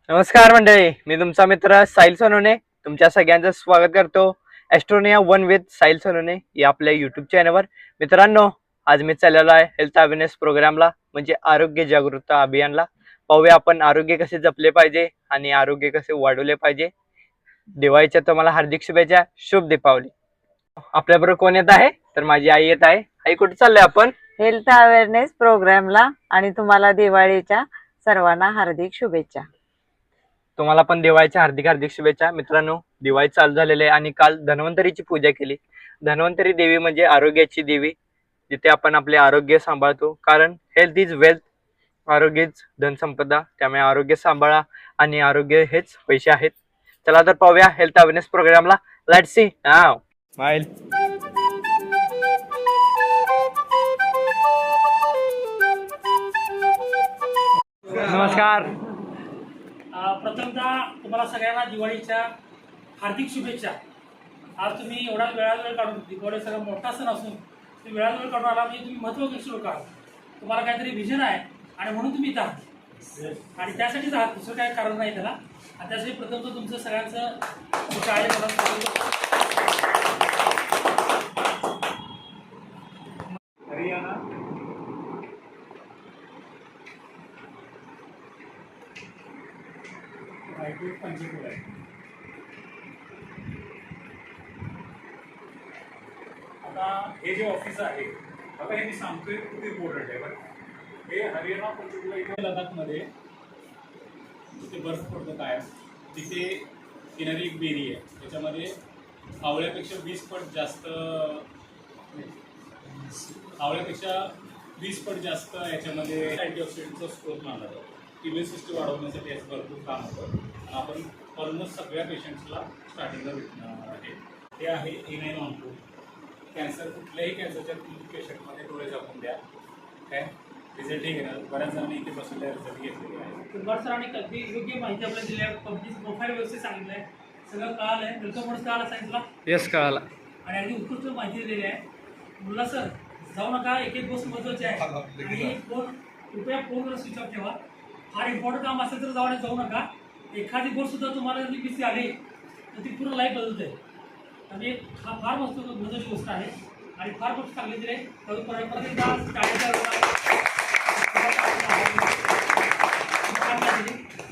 नमस्कार मंडळी, मी तुमचा मित्र साहिल सोनवणे तुमच्या सगळ्यांचं स्वागत करतो ॲस्ट्रोनिया वन विथ साहिल सोनवणे या आपल्या यूट्यूब चॅनलवर. मित्रांनो, आज मी चाललेलो आहे हेल्थ अवेअरनेस प्रोग्रामला, म्हणजे आरोग्य जागरूकता अभियानला. पाहूया आपण आरोग्य कसे जपले पाहिजे आणि आरोग्य कसे वाढवले पाहिजे. दिवाळीच्या तुम्हाला हार्दिक शुभेच्छा. शुभ दीपावली. आपल्याबरोबर कोण येत आहे? तर माझी आई येत आहे. आई, कुठे चाललोय आपण? हेल्थ अवेअरनेस प्रोग्रामला. आणि तुम्हाला दिवाळीच्या सर्वांना हार्दिक शुभेच्छा. तुम्हाला पण दिवाळीच्या हार्दिक हार्दिक शुभेच्छा. मित्रांनो, दिवाळी चालू झालेली आहे आणि काल धन्वंतरीची पूजा केली. धन्वंतरी देवी म्हणजे आरोग्याची देवी, जिथे आपण आपले आरोग्य सांभाळतो. कारण हेल्थ इज वेल्थ, आरोग्यच धनसंपदा. त्यामुळे आरोग्य सांभाळा आणि आरोग्य हेच पैसे आहेत. चला तर पाहूया हेल्थ अवेअरनेस प्रोग्रामला. Let's see now. स्माइल. नमस्कार. प्रथमतः तुम्हाला सगळ्यांना दिवाळीच्या हार्दिक शुभेच्छा. आज तुम्ही एवढा वेळ काढून, दिवाळी सगळा मोठा सण असून तुम्ही वेळ काढून आला म्हणजे तुम्ही महत्त्वाकांक्षी लोक आहात. तुम्हाला काहीतरी विजन आहे आणि म्हणून तुम्ही इथं आहात आणि त्यासाठीच आहात, दुसरं काही कारण नाही त्याला. आणि त्यासाठी प्रथमतः तुमचं सगळ्यांचं काय हरियाणा रायपूर पंचकुला आहे. आता हे जे ऑफिस आहे, आता हे मी सांगतोय खूप इम्पॉर्टंट आहे. बरं, हे हरियाणा पंचकुला इथे लडाखमध्ये जिथे बर्फ पडतो काय, तिथे किनारी एक बेरी आहे. त्याच्यामध्ये आवळ्यापेक्षा 20 पट जास्त, आवळ्यापेक्षा 20 पट जास्त याच्यामध्ये अँटीऑक्सिडंटचा स्कोर मानला जातो. इम्युन सिस्टम वाढवण्यासाठी याचं भरपूर काम होतं. आपण ऑलमोस्ट सगळ्या पेशंट्सला स्टार्टिंगला भेटणार आहे. ते आहे A912. कॅन्सर, कुठल्याही कॅन्सरच्या पेशंटमध्ये डोळे झाकून द्या, काय रिझल्ट हे घेणार. बऱ्याच जणांनी इथे बसून रिझल्ट घेतलेले आहे. कुंभार सरांनी अगदी योग्य माहिती आपल्याला दिली आहे. कंपनीचं प्रोफाईल व्यवस्थित सांगितलं आहे, सगळं कळालं आहे. वेलकम म्हणून कळालं सांगितलं. यस, कळाला. आणि अगदी उत्कृष्ट माहिती दिलेली आहे. मुला सर, जाऊ नका, एक एक गोष्ट महत्त्वाची आहे. आणि फोन, कृपया फोनवर स्विच ऑफ ठेवा. फार इम्पॉर्टंट काम असेल तर जाऊ नका. एखादी गोष्ट सुद्धा तुम्हाला जर बिसी आली तर ती पूर्ण लाईफ बदलते. आणि हा फार महत्त्वाची गोष्ट आहे आणि फार गोष्ट चांगली दिली आहे.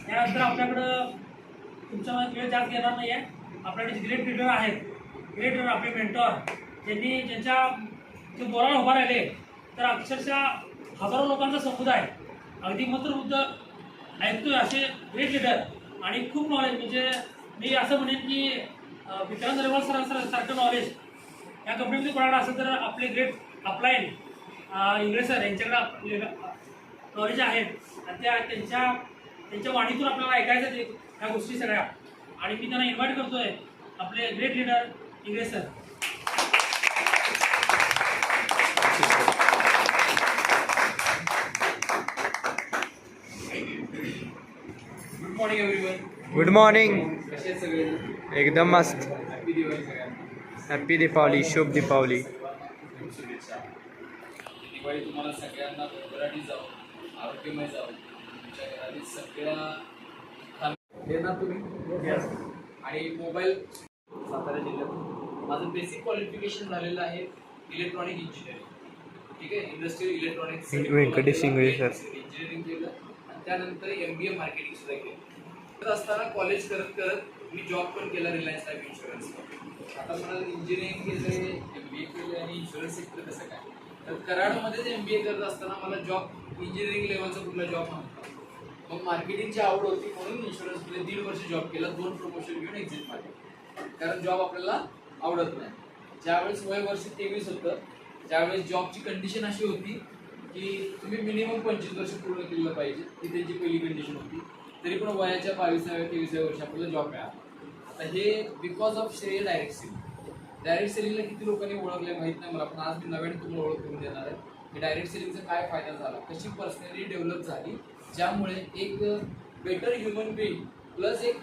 त्यानंतर आपल्याकडं तुमच्या वेळ जास्त घेणार नाही आहे. आपल्याकडे ग्रेट लीडर आहेत, ग्रेट लीडर आपले मेंटॉर, ज्यांच्या जे बोलायला उभा राहिले तर अक्षरशः हजारो लोकांचा समुदाय अगदी मंत्रमुग्ध ऐकतोय असे ग्रेट लीडर आणि खूप नॉलेज. म्हणजे मी असं म्हणेन की विक्रांत रेवाल सारखं नॉलेज या कंपनीमध्ये कोणाला असेल तर आपले ग्रेट अप्लायन इंगळे सर यांच्याकडे नॉलेज आहेत. आणि त्यांच्या वाणीतून आपल्याला ऐकायचं ते ह्या गोष्टी सगळ्या. आणि मी त्यांना इन्व्हाइट करतोय, आपले great leader Ingle sir. Good morning everyone. Good morning. कसे आहेत सगळे? एकदम मस्त. हॅपी दिवाळी सगळ्यांना. हॅपी दीपावली. शुभ दीपावली. खूप शुभेच्छा. दिवाळी तुम्हाला सगळ्यांना भरभराटी जाऊ, आरोग्यमय जाऊ. तुमच्या घरातील सगळ्या देणार तुम्ही. आणि मोबाईल सातारा जिल्ह्यात माझं बेसिक क्वालिफिकेशन झालेलं आहे इलेक्ट्रॉनिक इंजिनिअरिंग. ठीक आहे, industrial electronics Venkatesh Ingle sir. Engineering केलं आणि त्यानंतर MBA मार्केटिंग सुद्धा केलं. तर असताना कॉलेज करत मी जॉब पण केला रिलायन्स लाईफ इन्शुरन्सवर. आता मला इंजिनिअरिंग केलं, MBA केलं आणि इन्शुरन्स सेक्टर कसं काय, तर कराडमध्येच MBA करत असताना मला जॉब इंजिनिअरिंग लेवलचा कुठला जॉब नव्हता. मग मार्केटिंगची आवड होती म्हणून इन्शुरन्समध्ये 1.5 वर्ष जॉब केला, 2 प्रमोशन घेऊन एक्झिट मारले. कारण जॉब आपल्याला आवडत नाही. ज्यावेळेस वय वर्ष 23 होतं त्यावेळेस जॉबची कंडिशन अशी होती की तुम्ही मिनिमम 25 वर्ष पूर्ण केलं पाहिजे, ही त्यांची पहिली कंडिशन होती. तरी पण वयाच्या 22व्या-23व्या वर्षी आपल्याला जॉब मिळाला. आता हे बिकॉज ऑफ श्रेय डायरेक्ट सेलिंग. डायरेक्ट सेलिंगला किती लोकांनी ओळखले माहीत नाही मला, पण आज मी नव्याने तुम्हाला ओळख करून देणार आहे की डायरेक्ट सेलिंगचा काय फायदा झाला, कशी पर्सनॅलिटी डेव्हलप झाली, ज्यामुळे एक बेटर ह्युमन बीइंग प्लस एक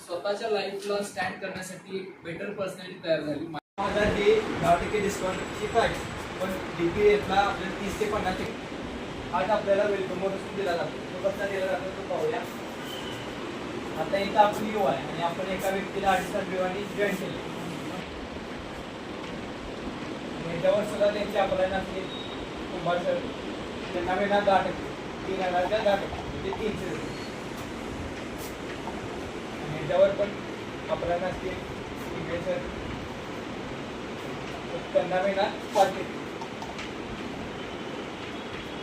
स्वतःच्या लाईफला स्टँड करण्यासाठी एक बेटर पर्सनॅलिटी तयार झाली. 10% डिस्काउंटची प्राईस, पण DPFला आपल्याला 30 ते 50% 8 आपल्याला वेलकम बोनस दिला जातो. तो कसा दिला जातो तो पाहूया. इथं आपली यू आहे आणि आपण एका व्यक्तीला 2.5 दिवसांनी जॉईन केले. याच्यावर सुद्धा त्यांची अपलाईन असते. कुंभार सर त्यांना मिळणार 10%, 3,000च्या 10%, म्हणजे 300 रुपये. आणि याच्यावर पण अपलाईन असते. ठीक आहे सर, त्यांना मिळणार 5%,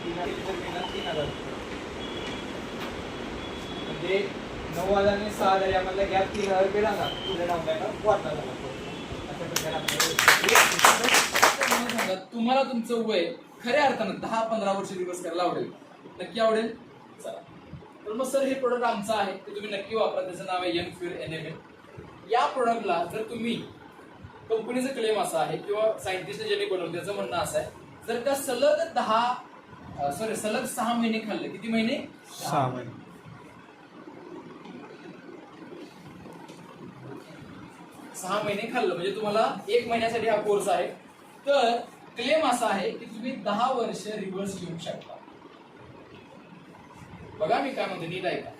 3,000 म्हणजे 9,000 आणि 6,000 यामधला गॅप 3,000 रुपये राहणार. पुढे डाऊनलाईनला वाढला जाणार. अशा प्रकारे मला सांगा, तुम्हाला तुमचं वय खऱ्या अर्थानं 10-15 वर्ष दिवस करायला आवडेल? नक्की आवडेल? चला, तर मग सर हे प्रोडक्ट आमचं आहे, ते तुम्ही नक्की वापरा. त्याचं नाव आहे यंग फ्युअर NML. या प्रोडक्टला जर तुम्ही, कंपनीचं क्लेम असा आहे किंवा सायंटिस्ट ज्यांनी बनवलं त्याचं म्हणणं असं आहे, जर का सलग 6 महिने खाल्ले. किती महिने? 6 महिने. 6 महिने खाल्लं म्हणजे तुम्हाला 1 महिन्यासाठी हा कोर्स आहे. तर क्लेम असा आहे की तुम्ही 10 वर्ष रिव्हर्स घेऊ शकता. बघा मी काय म्हणतो, नीट ऐका.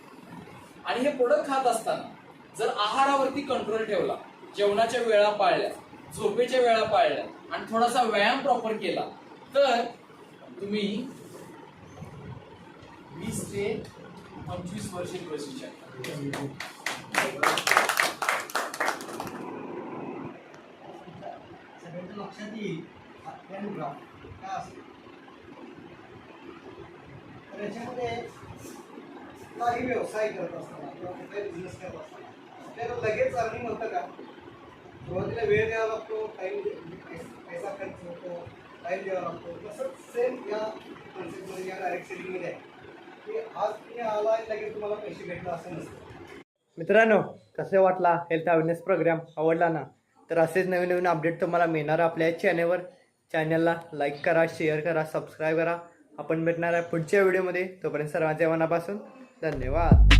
आणि हे प्रोडक्ट खात असताना जर आहारावरती कंट्रोल ठेवला, जेवणाच्या वेळा पाळल्या, झोपेच्या वेळा पाळल्या आणि थोडासा व्यायाम प्रॉपर केला, तर तुम्ही 20 ते 25 वर्ष रिव्हर्स घेऊ शकता. सगळ्यांच्या लक्षात येईल ग्राफ काय असतं. तर याच्यामध्ये काही व्यवसाय करत असताना किंवा कुठलाही बिझनेस करत असताना आपल्याला लगेच अर्निंग होतं का? सुरुवातीला वेळ द्यावा लागतो, टाईम, पैसा खर्च होतो, टाईम द्यावा लागतो. तसंच सेम या कॉन्सेप्टमध्ये या डायरेक्ट सेलिंगमध्ये आहे की आज तुम्ही आला लगेच तुम्हाला पैसे भेटला असं नसतं. मित्रांनो, कसे वाटला हेल्थ अवेअरनेस प्रोग्राम? आवडला ना? तर असेच नवीन नवीन अपडेट तुम्हाला मिळणार आपल्या चॅनेलवर. चॅनलला लाईक करा, शेअर करा, सबस्क्राईब करा. आपण भेटणार आहे पुढच्या व्हिडिओमध्ये. तोपर्यंत सर्वांच्या मनापासून धन्यवाद.